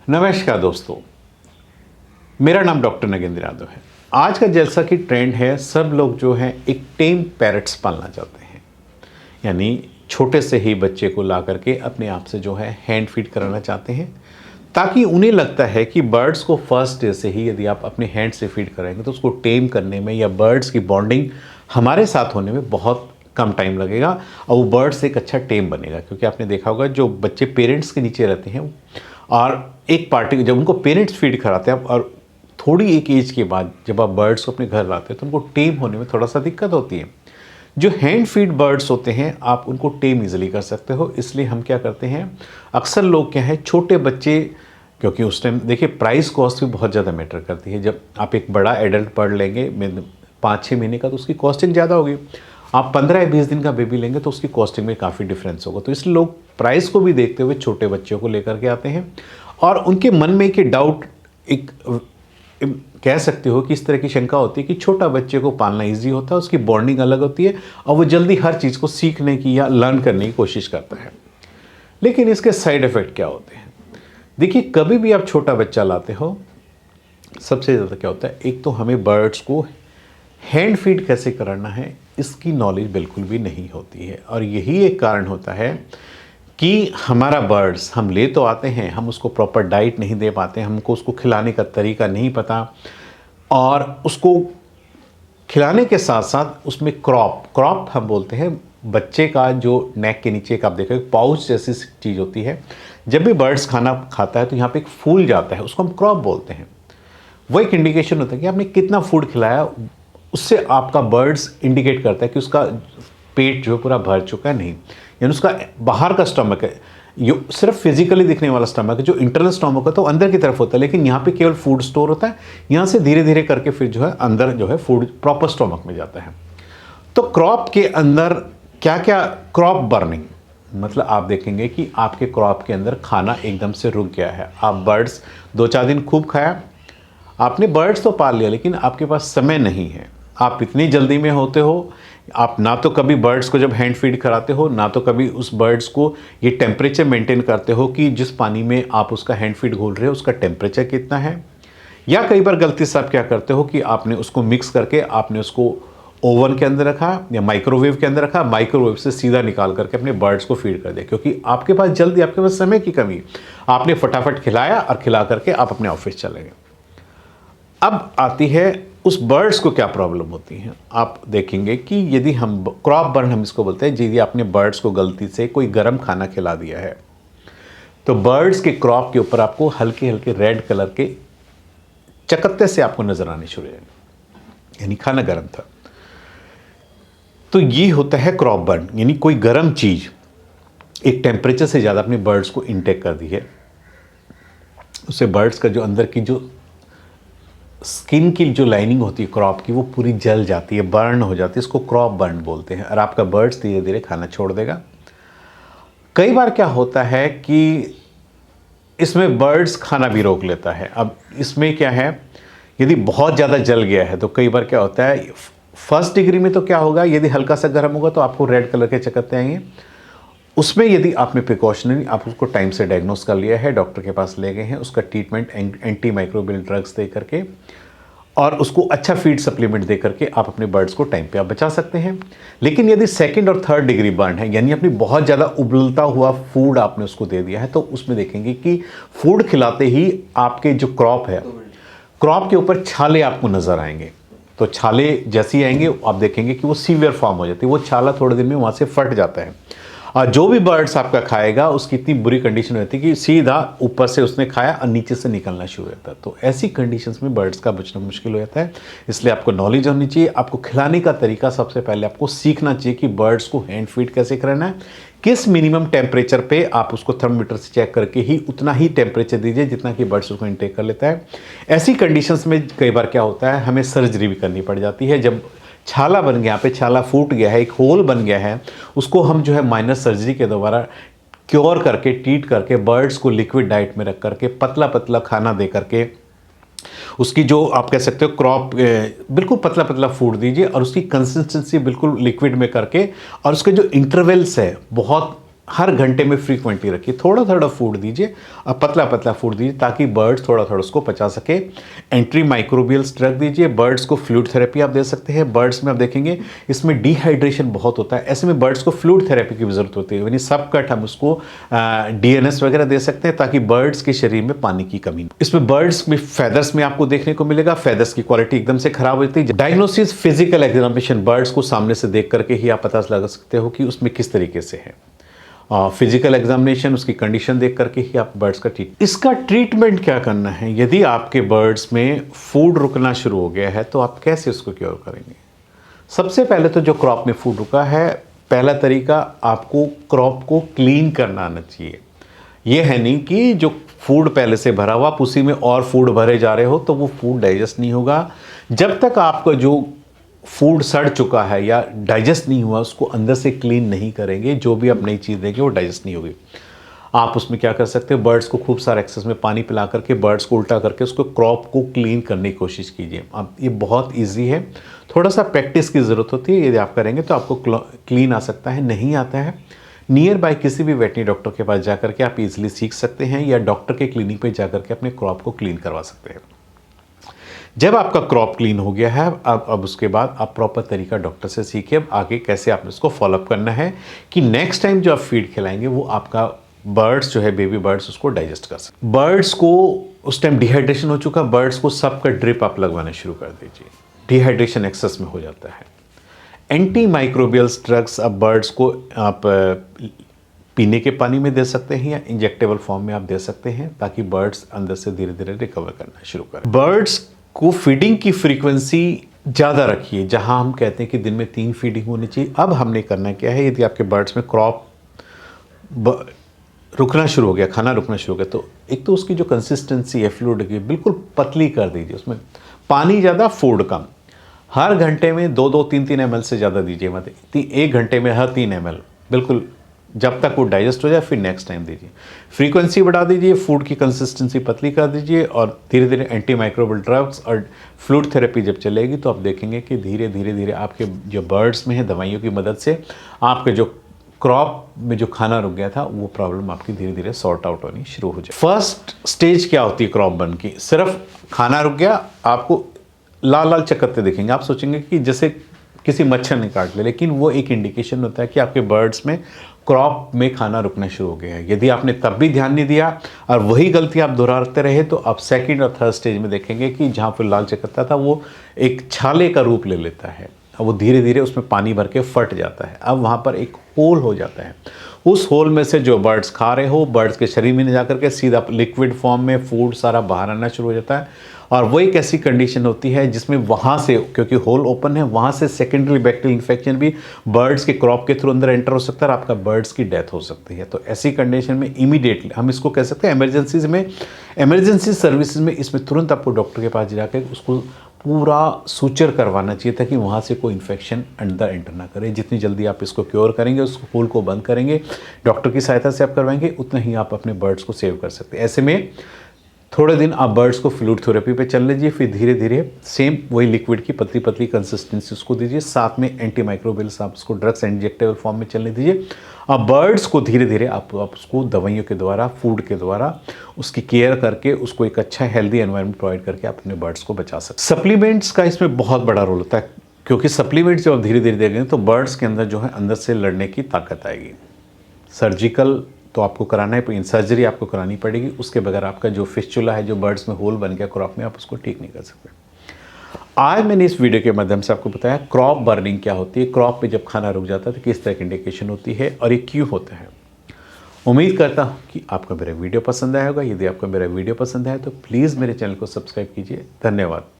नमस्कार दोस्तों, मेरा नाम डॉक्टर नगेंद्र यादव है। आज का जैसा कि ट्रेंड है, सब लोग जो है एक टेम पैरट्स पालना चाहते हैं, यानी छोटे से ही बच्चे को ला करके अपने आप से जो है हैंड फीड कराना चाहते हैं, ताकि उन्हें लगता है कि बर्ड्स को फर्स्ट डे से ही यदि आप अपने हैंड से फीड कराएंगे तो उसको टेम करने में या बर्ड्स की बॉन्डिंग हमारे साथ होने में बहुत कम टाइम लगेगा और वो बर्ड्स एक अच्छा टेम बनेगा। क्योंकि आपने देखा होगा जो बच्चे पेरेंट्स के नीचे रहते हैं और एक पार्टी जब उनको पेरेंट्स फीड कराते हैं और थोड़ी एक एज के बाद जब आप बर्ड्स को अपने घर लाते हैं तो उनको टेम होने में थोड़ा सा दिक्कत होती है। जो हैंड फीड बर्ड्स होते हैं आप उनको टेम इजीली कर सकते हो। इसलिए हम क्या करते हैं, अक्सर लोग क्या है छोटे बच्चे, क्योंकि उस टाइम देखिए प्राइस कॉस्ट भी बहुत ज़्यादा मैटर करती है। जब आप एक बड़ा एडल्ट बर्ड लेंगे 5-6 महीने का तो उसकी कॉस्टिंग ज़्यादा होगी। आप 15 या 20 दिन का बेबी लेंगे तो उसकी कॉस्टिंग में काफ़ी डिफरेंस होगा। तो इसलिए लोग प्राइस को भी देखते हुए छोटे बच्चों को लेकर के आते हैं और उनके मन में एक डाउट, एक कह सकते हो कि इस तरह की शंका होती है कि छोटा बच्चे को पालना ईजी होता है, उसकी बॉन्डिंग अलग होती है और वो जल्दी हर चीज़ को सीखने की या लर्न करने की कोशिश करता है। लेकिन इसके साइड इफ़ेक्ट क्या होते हैं? देखिए, कभी भी आप छोटा बच्चा लाते हो, सबसे ज़्यादा क्या होता है, एक तो हमें बर्ड्स को हैंड फीड कैसे कराना है इसकी नॉलेज बिल्कुल भी नहीं होती है। और यही एक कारण होता है कि हमारा बर्ड्स हम ले तो आते हैं, हम उसको प्रॉपर डाइट नहीं दे पाते, हमको उसको खिलाने का तरीका नहीं पता और उसको खिलाने के साथ साथ उसमें क्रॉप हम बोलते हैं, बच्चे का जो नेक के नीचे का आप देखो एक पाउच जैसी चीज़ होती है। जब भी बर्ड्स खाना खाता है तो यहाँ पे एक फूल जाता है, उसको हम क्रॉप बोलते हैं। वो एक इंडिकेशन होता है कि आपने कितना फूड खिलाया, उससे आपका बर्ड्स इंडिकेट करता है कि उसका पेट जो पूरा भर चुका है नहीं, यानी उसका बाहर का स्टमक है, ये सिर्फ फिजिकली दिखने वाला स्टमक है। जो इंटरनल स्टमक है तो अंदर की तरफ होता है, लेकिन यहाँ पे केवल फूड स्टोर होता है। यहाँ से धीरे धीरे करके फिर जो है अंदर जो है फूड प्रॉपर स्टमक में जाता है। तो क्रॉप के अंदर क्या क्या, क्रॉप बर्निंग मतलब आप देखेंगे कि आपके क्रॉप के अंदर खाना एकदम से रुक गया है। आप बर्ड्स 2-4 दिन खूब खाया, आपने बर्ड्स तो पाल लिया लेकिन आपके पास समय नहीं है, आप इतनी जल्दी में होते हो, आप ना तो कभी बर्ड्स को जब हैंड फीड कराते हो, ना तो कभी उस बर्ड्स को ये टेम्परेचर मेंटेन करते हो कि जिस पानी में आप उसका हैंड फीड घोल रहे हो उसका टेम्परेचर कितना है। या कई बार गलती से आप क्या करते हो कि आपने उसको मिक्स करके आपने उसको ओवन के अंदर रखा या माइक्रोवेव के अंदर रखा, माइक्रोवेव से सीधा निकाल करके अपने बर्ड्स को फीड कर दिया, क्योंकि आपके पास जल्दी, आपके पास समय की कमी, आपने फटाफट खिलाया और खिला करके आप अपने ऑफिस चले गए। अब आती है उस बर्ड्स को क्या प्रॉब्लम होती है। आप देखेंगे कि यदि हम क्रॉप बर्न हम इसको बोलते हैं, यदि आपने बर्ड्स को गलती से कोई गर्म खाना खिला दिया है तो बर्ड्स के क्रॉप के ऊपर आपको हल्के हल्के रेड कलर के चकत्ते से आपको नजर आने शुरू हो जाएंगे, यानी खाना गर्म था। तो ये होता है क्रॉप बर्न, यानी कोई गर्म चीज एक टेम्परेचर से ज़्यादा अपने बर्ड्स को इनटेक कर दी है, उससे बर्ड्स का जो अंदर की जो स्किन की जो लाइनिंग होती है क्रॉप की वो पूरी जल जाती है, बर्न हो जाती है, इसको क्रॉप बर्न बोलते हैं और आपका बर्ड्स धीरे धीरे खाना छोड़ देगा। कई बार क्या होता है कि इसमें बर्ड्स खाना भी रोक लेता है। अब इसमें क्या है, यदि बहुत ज़्यादा जल गया है तो कई बार क्या होता है, फर्स्ट डिग्री में तो क्या होगा, यदि हल्का सा गर्म होगा तो आपको रेड कलर के चकत्ते आएंगे। उसमें यदि आपने प्रिकॉशनरी आप उसको टाइम से डायग्नोस कर लिया है, डॉक्टर के पास ले गए हैं, उसका treatment anti microbial drugs they करके और उसको अच्छा फीड सप्लीमेंट दे करके आप अपने बर्ड्स को टाइम पे आप बचा सकते हैं। लेकिन यदि सेकंड और थर्ड डिग्री बर्न है, यानी अपनी बहुत ज़्यादा उबलता हुआ फूड आपने उसको दे दिया है, तो उसमें देखेंगे कि फूड खिलाते ही आपके जो क्रॉप है, क्रॉप के ऊपर छाले आपको नज़र आएंगे। तो छाले जैसे ही आएंगे आप देखेंगे कि वो सीवियर फॉर्म हो जाती है, वो छाला थोड़े दिन में वहाँ से फट जाता है और जो भी बर्ड्स आपका खाएगा उसकी इतनी बुरी कंडीशन रहती है कि सीधा ऊपर से उसने खाया और नीचे से निकलना शुरू होता है। तो ऐसी कंडीशंस में बर्ड्स का बचना मुश्किल हो जाता है। इसलिए आपको नॉलेज होनी चाहिए, आपको खिलाने का तरीका सबसे पहले आपको सीखना चाहिए कि बर्ड्स को हैंड फीड कैसे कराना है, किस मिनिमम टेम्परेचर पे आप उसको थर्मोमीटर से चेक करके ही उतना ही टेम्परेचर दीजिए जितना कि बर्ड्स उसको इनटेक कर लेता है। ऐसी कंडीशंस में कई बार क्या होता है, हमें सर्जरी भी करनी पड़ जाती है। जब छाला बन गया, यहाँ पे छाला फूट गया है, एक होल बन गया है, उसको हम जो है माइनर सर्जरी के द्वारा क्योर करके, ट्रीट करके, बर्ड्स को लिक्विड डाइट में रख करके, पतला पतला खाना दे करके, उसकी जो आप कह सकते हो क्रॉप बिल्कुल पतला पतला फूड दीजिए और उसकी कंसिस्टेंसी बिल्कुल लिक्विड में करके और उसके जो इंटरवल्स है बहुत हर घंटे में फ्रीक्वेंटली रखिए, थोड़ा थोड़ा फूड दीजिए और पतला पतला फूड दीजिए ताकि बर्ड्स थोड़ा थोड़ा उसको पचा सके। एंट्री माइक्रोबियल्स ड्रग दीजिए। बर्ड्स को फ्लूइड थेरेपी आप दे सकते हैं। बर्ड्स में आप देखेंगे इसमें डिहाइड्रेशन बहुत होता है, ऐसे में बर्ड्स को फ्लूइड थेरेपी की ज़रूरत होती है, यानी सब कट हम उसको डीएनएस वगैरह दे सकते हैं ताकि बर्ड्स के शरीर में पानी की कमी। इसमें बर्ड्स में फेदर्स में आपको देखने को मिलेगा, फेदर्स की क्वालिटी एकदम से खराब होती है। डायग्नोसिस फिजिकल एग्जामिनेशन, बर्ड्स को सामने से देख करके ही आप पता लगा सकते हो कि उसमें किस तरीके से है। फिजिकल एग्जामिनेशन, उसकी कंडीशन देख करके ही आप बर्ड्स का इसका ट्रीटमेंट क्या करना है। यदि आपके बर्ड्स में फूड रुकना शुरू हो गया है तो आप कैसे उसको क्योर करेंगे। सबसे पहले तो जो क्रॉप में फूड रुका है, पहला तरीका आपको क्रॉप को क्लीन करना आना चाहिए। यह है नहीं कि जो फूड पहले से भरा हुआ आप उसी में और फूड भरे जा रहे हो तो वो फूड डाइजेस्ट नहीं होगा। जब तक आपका जो फूड सड़ चुका है या डाइजेस्ट नहीं हुआ उसको अंदर से क्लीन नहीं करेंगे, जो भी आप नई चीज़ देंगे वो डाइजेस्ट नहीं होगी। आप उसमें क्या कर सकते हो, बर्ड्स को खूब सारा एक्सेस में पानी पिला करके बर्ड्स को उल्टा करके उसको क्रॉप को क्लीन करने की कोशिश कीजिए। अब ये बहुत ईजी है, थोड़ा सा प्रैक्टिस की ज़रूरत होती है। यदि आप करेंगे तो आपको क्लीन आ सकता है। नहीं आता है, नियर बाय किसी भी वेटनरी डॉक्टर के पास जाकर के आप इजीली सीख सकते हैं या डॉक्टर के क्लिनिक पे जाकर के अपने क्रॉप को क्लीन करवा सकते हैं। जब आपका क्रॉप क्लीन हो गया है, अब उसके बाद आप प्रॉपर तरीका डॉक्टर से सीखिए अब आगे कैसे आपने उसको फॉलोअप करना है कि नेक्स्ट टाइम जो आप फीड खिलाएंगे वो आपका बर्ड्स जो है, बेबी बर्ड्स, उसको डाइजेस्ट कर सके। बर्ड्स को उस टाइम डिहाइड्रेशन हो चुका, बर्ड्स को सबका ड्रिप आप लगवाना शुरू कर दीजिए। डिहाइड्रेशन एक्सेस में हो जाता है। एंटी माइक्रोबियल्स ड्रग्स अब बर्ड्स को आप पीने के पानी में दे सकते हैं या इंजेक्टेबल फॉर्म में आप दे सकते हैं ताकि बर्ड्स अंदर से धीरे धीरे रिकवर करना शुरू करें। बर्ड्स को फीडिंग की फ्रीक्वेंसी ज़्यादा रखिए। जहां हम कहते हैं कि दिन में 3 फीडिंग होनी चाहिए, अब हमने करना क्या है, यदि आपके बर्ड्स में क्रॉप रुकना शुरू हो गया, खाना रुकना शुरू हो गया, तो एक तो उसकी जो कंसिस्टेंसी है फ्लूइड की बिल्कुल पतली कर दीजिए। उसमें पानी ज़्यादा, फूड कम। हर घंटे में 2-2, 3-3 ml से ज़्यादा दीजिए मत। 1 घंटे में हर 3 ml, बिल्कुल जब तक वो डाइजेस्ट हो जाए फिर नेक्स्ट टाइम दीजिए। फ्रीक्वेंसी बढ़ा दीजिए, फूड की कंसिस्टेंसी पतली कर दीजिए और धीरे धीरे एंटी माइक्रोबियल ड्रग्स और फ्लूइड थेरेपी जब चलेगी तो आप देखेंगे कि धीरे धीरे आपके जो बर्ड्स में है दवाइयों की मदद से आपके जो क्रॉप में जो खाना रुक गया था वो प्रॉब्लम आपकी धीरे धीरे सॉर्ट आउट होनी शुरू हो जाए। फर्स्ट स्टेज क्या होती है क्रॉप बर्न की, सिर्फ खाना रुक गया, आपको लाल लाल चक्करते देखेंगे, आप सोचेंगे कि जैसे किसी मच्छर ने काट लिया, लेकिन वो एक इंडिकेशन होता है कि आपके बर्ड्स में क्रॉप में खाना रुकना शुरू हो गया है। यदि आपने तब भी ध्यान नहीं दिया और वही गलती आप दोहराते रहे तो आप सेकंड और थर्ड स्टेज में देखेंगे कि जहाँ पर लाल चक्करता था वो एक छाले का रूप ले लेता है। अब वो धीरे धीरे उसमें पानी भर के फट जाता है। अब वहाँ पर एक होल हो जाता है, उस होल में से जो बर्ड्स खा रहे हो बर्ड्स के शरीर में जाकर के सीधा लिक्विड फॉर्म में फूड सारा बाहर आना शुरू हो जाता है। और वो एक ऐसी कंडीशन होती है जिसमें वहाँ से, क्योंकि होल ओपन है, वहाँ से सेकेंडरी बैक्टीरियल इन्फेक्शन भी बर्ड्स के क्रॉप के थ्रू अंदर एंटर हो सकता है और आपका बर्ड्स की डेथ हो सकती है। तो ऐसी कंडीशन में इमीडिएटली हम इसको कह सकते हैं इमरजेंसी सर्विसेज में इसमें तुरंत आपको डॉक्टर के पास जाकर उसको पूरा सूचर करवाना चाहिए ताकि वहाँ से कोई इन्फेक्शन अंदर एंटर ना करे। जितनी जल्दी आप इसको क्योर करेंगे, उस होल को बंद करेंगे, डॉक्टर की सहायता से आप करवाएंगे, उतना ही आप अपने बर्ड्स को सेव कर सकते हैं। ऐसे में थोड़े दिन आप बर्ड्स को फ्लूइड थेरेपी पे चल लीजिए, फिर धीरे धीरे सेम वही लिक्विड की पतली पतली कंसिस्टेंसी उसको दीजिए, साथ में एंटी माइक्रोबियल्स आप उसको ड्रग्स इंजेक्टेबल फॉर्म में चलने दीजिए। अब बर्ड्स को धीरे धीरे आप उसको दवाइयों के द्वारा, फूड के द्वारा उसकी केयर करके उसको एक अच्छा हेल्दी एनवायरनमेंट प्रोवाइड करके आप अपने बर्ड्स को बचा सकते हैं। सप्लीमेंट्स का इसमें बहुत बड़ा रोल होता है, क्योंकि सप्लीमेंट्स जब आप धीरे धीरे देंगे तो बर्ड्स के अंदर जो है अंदर से लड़ने की ताकत आएगी। सर्जिकल तो आपको कराना है, सर्जरी आपको करानी पड़ेगी, उसके बगैर आपका जो फिस्चुला है, जो बर्ड्स में होल बन गया क्रॉप में, आप उसको ठीक नहीं कर सकते। आज मैंने इस वीडियो के माध्यम से आपको बताया क्रॉप बर्निंग क्या होती है, क्रॉप पे जब खाना रुक जाता है तो किस तरह की इंडिकेशन होती है और ये क्यों होता है। उम्मीद करता हूँ कि आपको मेरा वीडियो पसंद आया होगा। यदि आपको मेरा वीडियो पसंद आया तो प्लीज़ मेरे चैनल को सब्सक्राइब कीजिए। धन्यवाद।